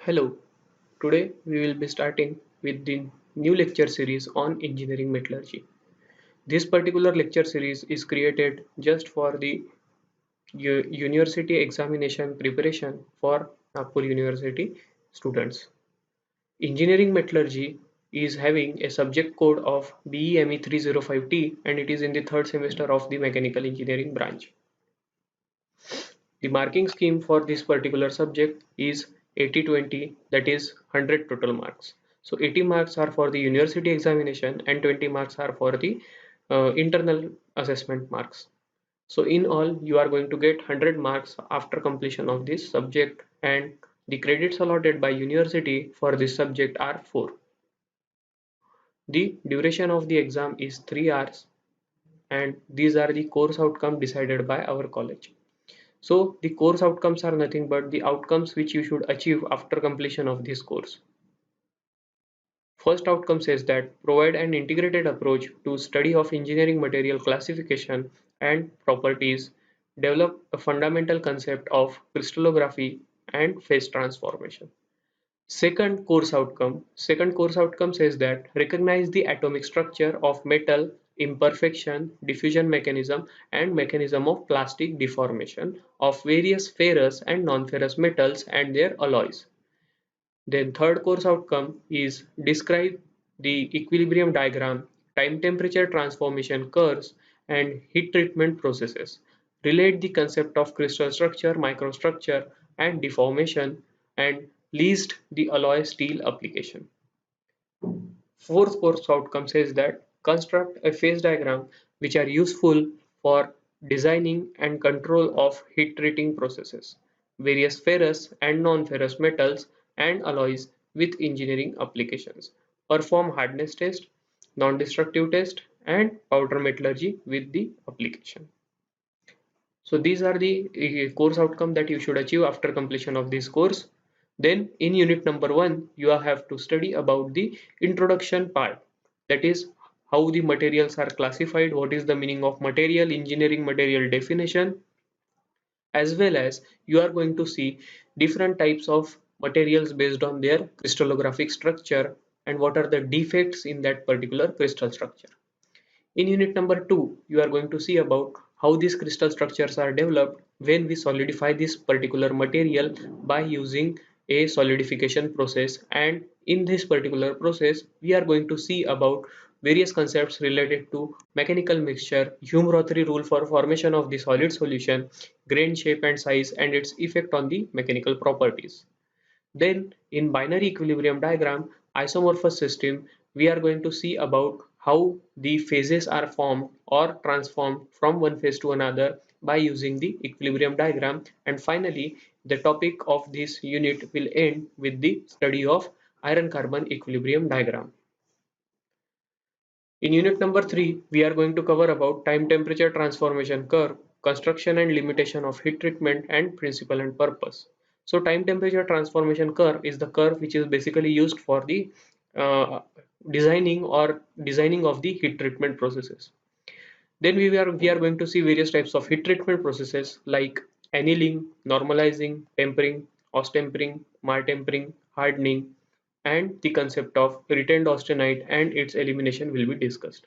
Hello, today we will be starting with the new lecture series on engineering metallurgy. This particular lecture series is created just for the university examination preparation for Nagpur University students. Engineering metallurgy is having a subject code of BEME 305T and it is in the third semester of the mechanical engineering branch. The marking scheme for this particular subject is 80-20, that is 100 total marks. So 80 marks are for the university examination and 20 marks are for the internal assessment marks. So in all you are going to get 100 marks after completion of this subject, and the credits allotted by university for this subject are 4. The duration of the exam is 3 hours and these are the course outcome decided by our college. So the course outcomes are nothing but the outcomes which you should achieve after completion of this course. First outcome says that provide an integrated approach to study of engineering material classification and properties, develop a fundamental concept of crystallography and phase transformation. Second course outcome says that recognize the atomic structure of metal, imperfection, diffusion mechanism and mechanism of plastic deformation of various ferrous and non-ferrous metals and their alloys. Then third course outcome is describe the equilibrium diagram, time temperature transformation curves and heat treatment processes. Relate the concept of crystal structure, microstructure and deformation, and list the alloy steel application. Fourth course outcome says that construct a phase diagram which are useful for designing and control of heat treating processes, various ferrous and non-ferrous metals and alloys with engineering applications. Perform hardness test, non-destructive test and powder metallurgy with the application. So these are the course outcome that you should achieve after completion of this course. Then in unit number 1 you have to study about the introduction part, that is how the materials are classified, what is the meaning of material, engineering material definition, as well as you are going to see different types of materials based on their crystallographic structure and what are the defects in that particular crystal structure. In unit number 2, you are going to see about how these crystal structures are developed when we solidify this particular material by using a solidification process, and in this particular process we are going to see about various concepts related to mechanical mixture, Hume-Rothery rule for formation of the solid solution, grain shape and size and its effect on the mechanical properties. Then in binary equilibrium diagram, isomorphous system, we are going to see about how the phases are formed or transformed from one phase to another by using the equilibrium diagram. And finally, the topic of this unit will end with the study of iron carbon equilibrium diagram. In unit number 3, we are going to cover about time temperature transformation curve, construction and limitation of heat treatment and principle and purpose. So time temperature transformation curve is the curve which is basically used for the uh, designing of the heat treatment processes. Then we are going to see various types of heat treatment processes like annealing, normalizing, tempering, austempering, martempering, hardening, and the concept of retained austenite and its elimination will be discussed.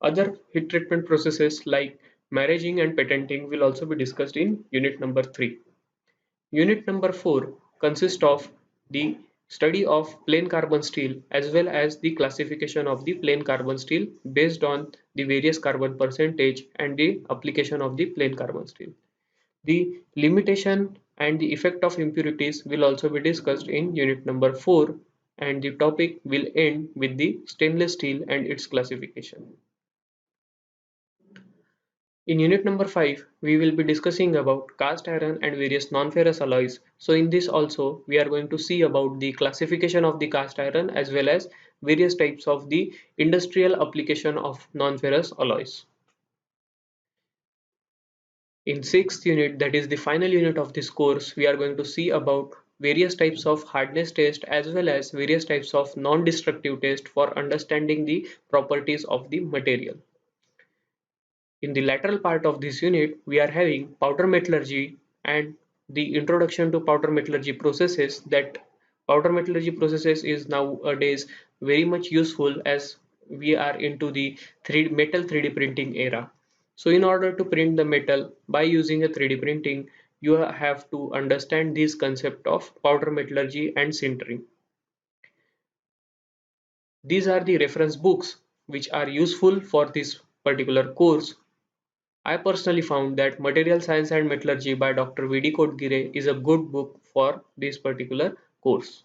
Other heat treatment processes like maraging and patenting will also be discussed in unit number 3. Unit number 4 consists of the study of plain carbon steel as well as the classification of the plain carbon steel based on the various carbon percentage and the application of the plain carbon steel. The limitation and the effect of impurities will also be discussed in unit number 4, and the topic will end with the stainless steel and its classification. In unit number 5, we will be discussing about cast iron and various non-ferrous alloys. So in this also, we are going to see about the classification of the cast iron as well as various types of the industrial application of non-ferrous alloys. In sixth unit, that is the final unit of this course, we are going to see about various types of hardness test as well as various types of non-destructive test for understanding the properties of the material. In the lateral part of this unit, we are having powder metallurgy and the introduction to powder metallurgy processes, that powder metallurgy processes is nowadays very much useful as we are into the metal 3D printing era. So in order to print the metal by using a 3D printing, you have to understand this concept of powder metallurgy and sintering. These are the reference books which are useful for this particular course. I personally found that Material Science and Metallurgy by Dr. V.D. Kodgire is a good book for this particular course.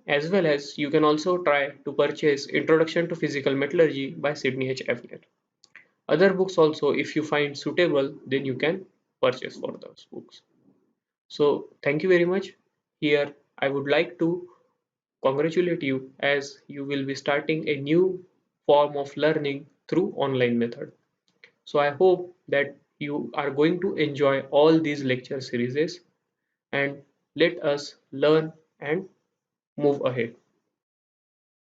As well as you can also try to purchase Introduction to Physical Metallurgy by Sidney H. Evner. Other books also, if you find suitable, then you can purchase for those books. So thank you very much. Here I would like to congratulate you as you will be starting a new form of learning through online method. So I hope that you are going to enjoy all these lecture series and let us learn and move ahead.